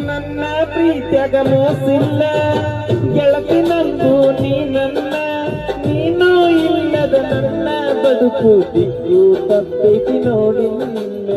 ನನ್ನ ಪ್ರೀತಿಯಾಗ ಮೋಸಿಲ್ಲ ಗೆಳತಿ ನಂದು ನೀ ನನ್ನ ನೀನು ಇಲ್ಲದ ನನ್ನ ಬದುಕು ದಿಕ್ಕು ತಪ್ಪೈತಿ ನೋಡಿ ನಿನ್ನ